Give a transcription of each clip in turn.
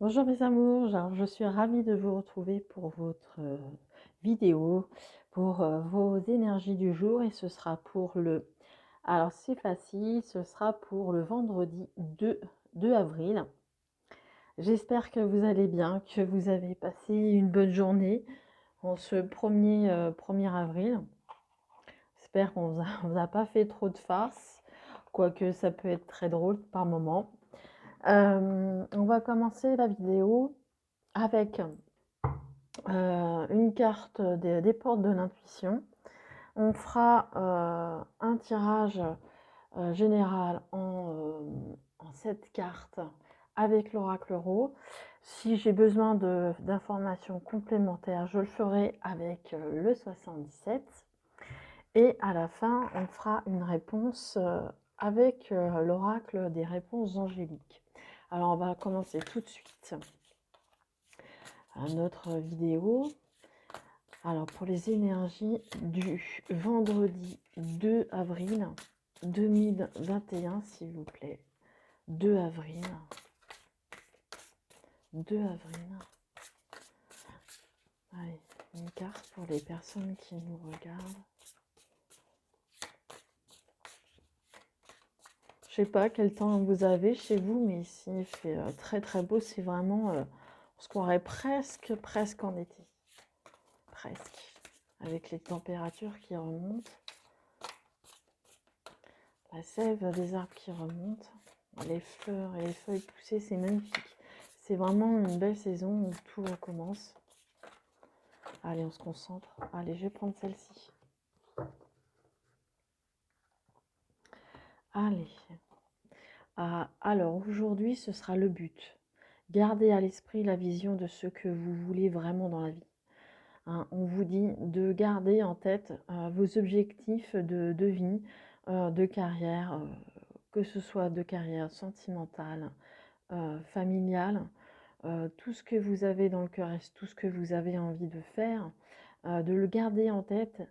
Bonjour mes amours, alors je suis ravie de vous retrouver pour votre vidéo, pour vos énergies du jour et ce sera pour alors c'est facile, ce sera pour le vendredi 2 avril. J'espère que vous allez bien, que vous avez passé une bonne journée en ce 1er avril. J'espère qu'on vous a pas fait trop de farce, quoique ça peut être très drôle par moment. On va commencer la vidéo avec une carte des portes de l'intuition. On fera un tirage général en 7 cartes avec l'oracle Ro. Si j'ai besoin d'informations complémentaires, je le ferai avec le 77. Et à la fin, on fera une réponse avec l'oracle des réponses angéliques. Alors, on va commencer tout de suite notre vidéo. Alors, pour les énergies du vendredi 2 avril 2021, s'il vous plaît. 2 avril. 2 avril. Allez, une carte pour les personnes qui nous regardent. Je sais pas quel temps vous avez chez vous, mais ici, il fait très très beau. C'est vraiment, on se croirait presque en été. Presque. Avec les températures qui remontent. La sève des arbres qui remontent. Les fleurs et les feuilles poussées, c'est magnifique. C'est vraiment une belle saison où tout recommence. Allez, on se concentre. Allez, je vais prendre celle-ci. Allez. Alors, aujourd'hui, ce sera le but. Gardez à l'esprit la vision de ce que vous voulez vraiment dans la vie. Hein, on vous dit de garder en tête vos objectifs de vie, de carrière, que ce soit de carrière sentimentale, familiale, tout ce que vous avez dans le cœur et tout ce que vous avez envie de faire, de le garder en tête,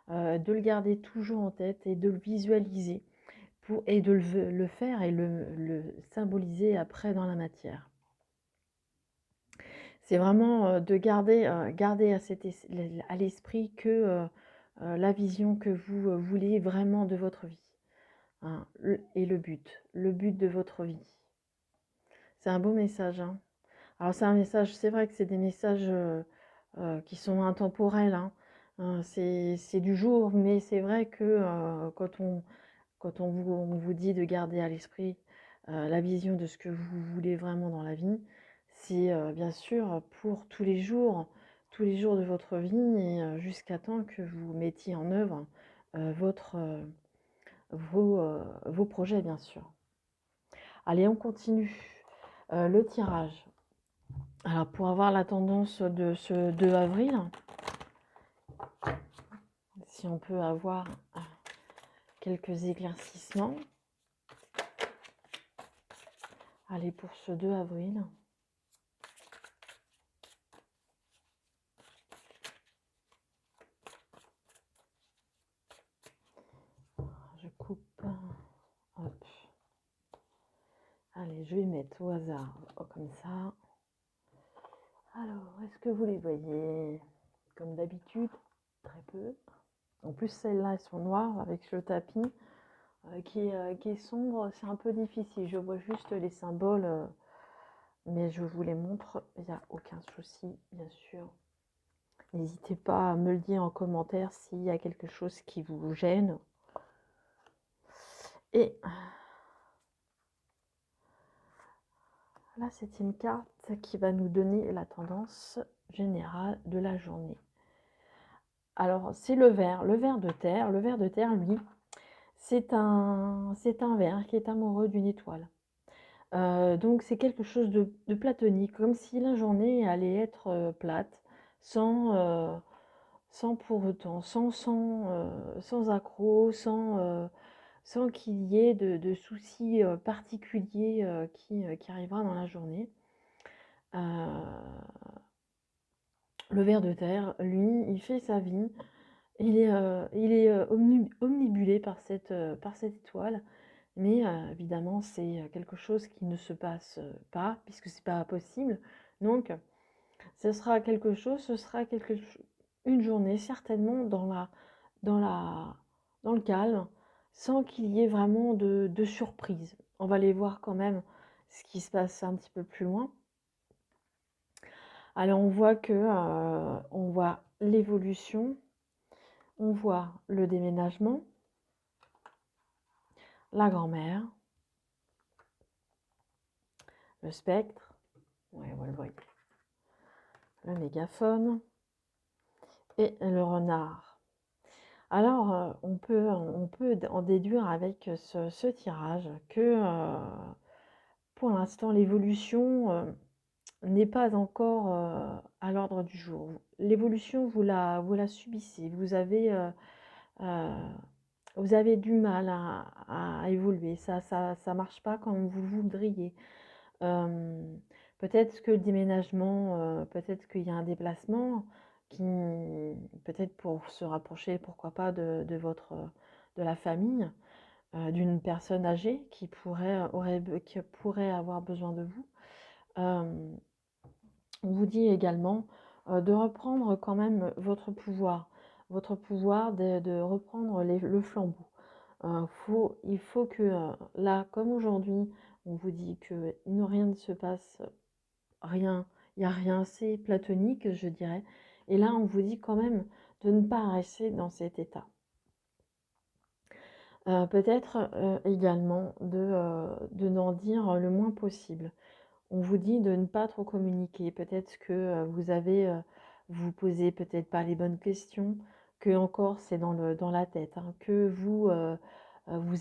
de le garder toujours en tête et de le visualiser et de le faire et le symboliser après dans la matière. C'est vraiment de garder à l'esprit que la vision que vous voulez vraiment de votre vie, hein, et le but de votre vie. C'est un beau message, hein. Alors c'est un message, c'est vrai que c'est des messages qui sont intemporels, hein. C'est du jour, mais c'est vrai que quand on vous dit de garder à l'esprit la vision de ce que vous voulez vraiment dans la vie, c'est bien sûr pour tous les jours de votre vie et jusqu'à temps que vous mettiez en œuvre vos projets, bien sûr. Allez, on continue le tirage. Alors, pour avoir la tendance de ce 2 avril, si on peut avoir quelques éclaircissements. Allez, pour ce 2 avril. Je coupe. Hop. Allez, je vais mettre au hasard, comme ça. Alors, est-ce que vous les voyez? Comme d'habitude, très peu. En plus, celles-là, elles sont noires avec le tapis qui est sombre. C'est un peu difficile. Je vois juste les symboles, mais je vous les montre. Il n'y a aucun souci, bien sûr. N'hésitez pas à me le dire en commentaire s'il y a quelque chose qui vous gêne. Et là, c'est une carte qui va nous donner la tendance générale de la journée. Alors, c'est le ver de terre. Le ver de terre, lui, c'est un ver qui est amoureux d'une étoile. Donc, c'est quelque chose de platonique, comme si la journée allait être plate, sans pour autant, sans accroc, sans qu'il y ait de soucis particuliers qui arrivera dans la journée. Le ver de terre, lui, il fait sa vie. Il est omnibulé par cette étoile. Mais évidemment, c'est quelque chose qui ne se passe pas, puisque c'est pas possible. Donc, ce sera une journée certainement dans la, dans le calme, sans qu'il y ait vraiment de surprise. On va aller voir quand même ce qui se passe un petit peu plus loin. Alors on voit l'évolution, on voit le déménagement, la grand-mère, le spectre, ouais, on le voit, le mégaphone et le renard. Alors, on peut en déduire avec ce tirage que pour l'instant, l'évolution n'est pas encore à l'ordre du jour. L'évolution, vous la subissez. Vous avez du mal à évoluer. Ça marche pas comme vous le voudriez. Peut-être que le déménagement, peut-être qu'il y a un déplacement qui, peut-être pour se rapprocher, pourquoi pas, de la famille, d'une personne âgée qui pourrait avoir besoin de vous. On vous dit également de reprendre quand même votre pouvoir de reprendre le flambeau. Il faut que là, comme aujourd'hui, on vous dit que rien ne se passe, rien, il n'y a rien, c'est platonique, je dirais. Et là, on vous dit quand même de ne pas rester dans cet état. Peut-être également de n'en dire le moins possible. On vous dit de ne pas trop communiquer. Peut-être que vous posez peut-être pas les bonnes questions, que encore c'est dans la tête, hein, que vous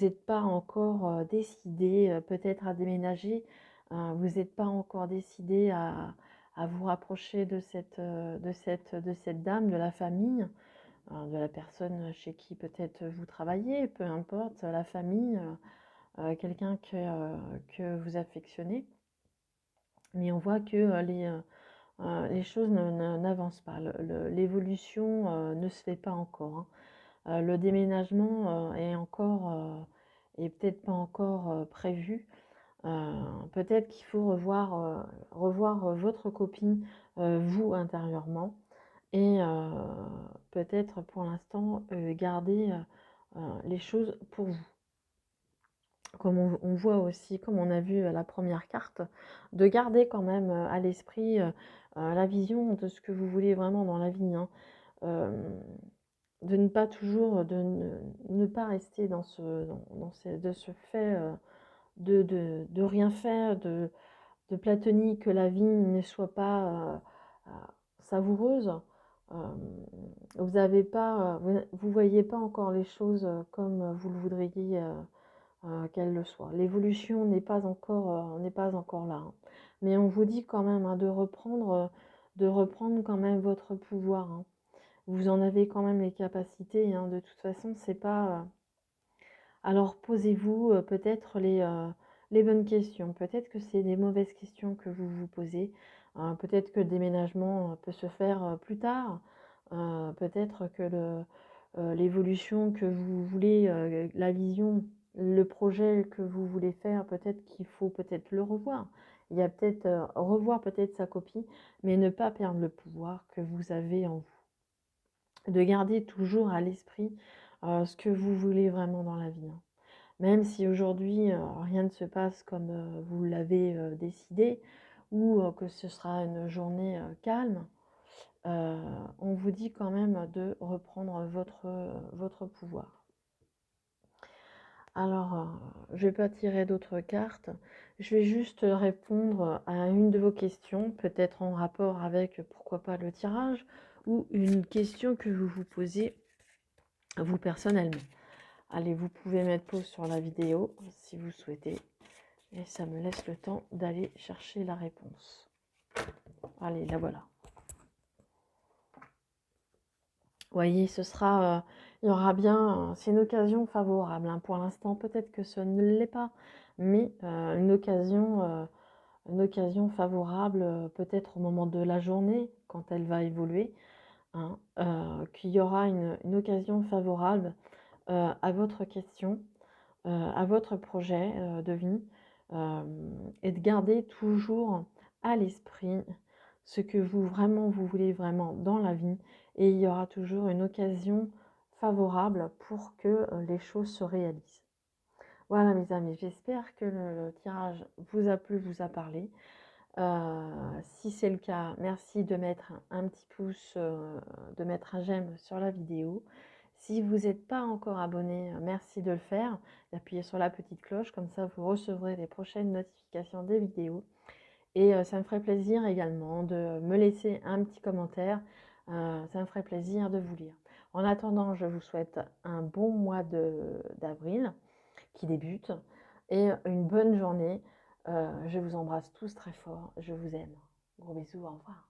n'êtes pas encore décidé peut-être à déménager, vous n'êtes pas encore décidé à vous rapprocher de cette dame, de la famille, de la personne chez qui peut-être vous travaillez, peu importe, la famille, quelqu'un que vous affectionnez. Mais on voit que les choses n'avancent pas. L'évolution ne se fait pas encore, hein. Le déménagement est peut-être pas encore prévu. Peut-être qu'il faut revoir votre copie, vous intérieurement, et peut-être pour l'instant garder les choses pour vous. Comme on voit aussi, comme on a vu à la première carte, de garder quand même à l'esprit la vision de ce que vous voulez vraiment dans la vie, hein. De ne pas toujours, ne pas rester de ce fait de rien faire, de platonique, que la vie ne soit pas savoureuse. Euh, vous voyez pas encore les choses comme vous le voudriez qu'elle le soit. L'évolution n'est pas encore là, hein. Mais on vous dit quand même hein, de reprendre quand même votre pouvoir, hein. Vous en avez quand même les capacités, hein. De toute façon, c'est pas. Alors posez-vous peut-être les bonnes questions. Peut-être que c'est des mauvaises questions que vous vous posez. Peut-être que le déménagement peut se faire plus tard. Peut-être que l'évolution que vous voulez, la vision, le projet que vous voulez faire, peut-être qu'il faut peut-être le revoir. Il y a peut-être revoir peut-être sa copie, mais ne pas perdre le pouvoir que vous avez en vous. De garder toujours à l'esprit ce que vous voulez vraiment dans la vie, hein. Même si aujourd'hui rien ne se passe comme vous l'avez décidé, ou que ce sera une journée calme, on vous dit quand même de reprendre votre pouvoir. Alors, je ne vais pas tirer d'autres cartes. Je vais juste répondre à une de vos questions, peut-être en rapport avec, pourquoi pas, le tirage, ou une question que vous vous posez vous personnellement. Allez, vous pouvez mettre pause sur la vidéo si vous souhaitez. Et ça me laisse le temps d'aller chercher la réponse. Allez, la voilà. Vous voyez, il y aura bien, c'est une occasion favorable, hein. Pour l'instant, peut-être que ce ne l'est pas, mais une occasion favorable, peut-être au moment de la journée, quand elle va évoluer, hein, qu'il y aura une occasion favorable à votre question. à votre projet, de vie, et de garder toujours à l'esprit ce que vous voulez vraiment dans la vie, et il y aura toujours une occasion favorable pour que, les choses se réalisent. Voilà mes amis, j'espère que le tirage vous a plu, vous a parlé. Si c'est le cas, merci de mettre un petit pouce, de mettre un j'aime sur la vidéo. Si vous n'êtes pas encore abonné, merci de le faire, d'appuyer sur la petite cloche, comme ça vous recevrez les prochaines notifications des vidéos. Et ça me ferait plaisir également de me laisser un petit commentaire, ça me ferait plaisir de vous lire. En attendant, je vous souhaite un bon mois d'avril qui débute et une bonne journée. Je vous embrasse tous très fort, je vous aime. Gros bisous, au revoir.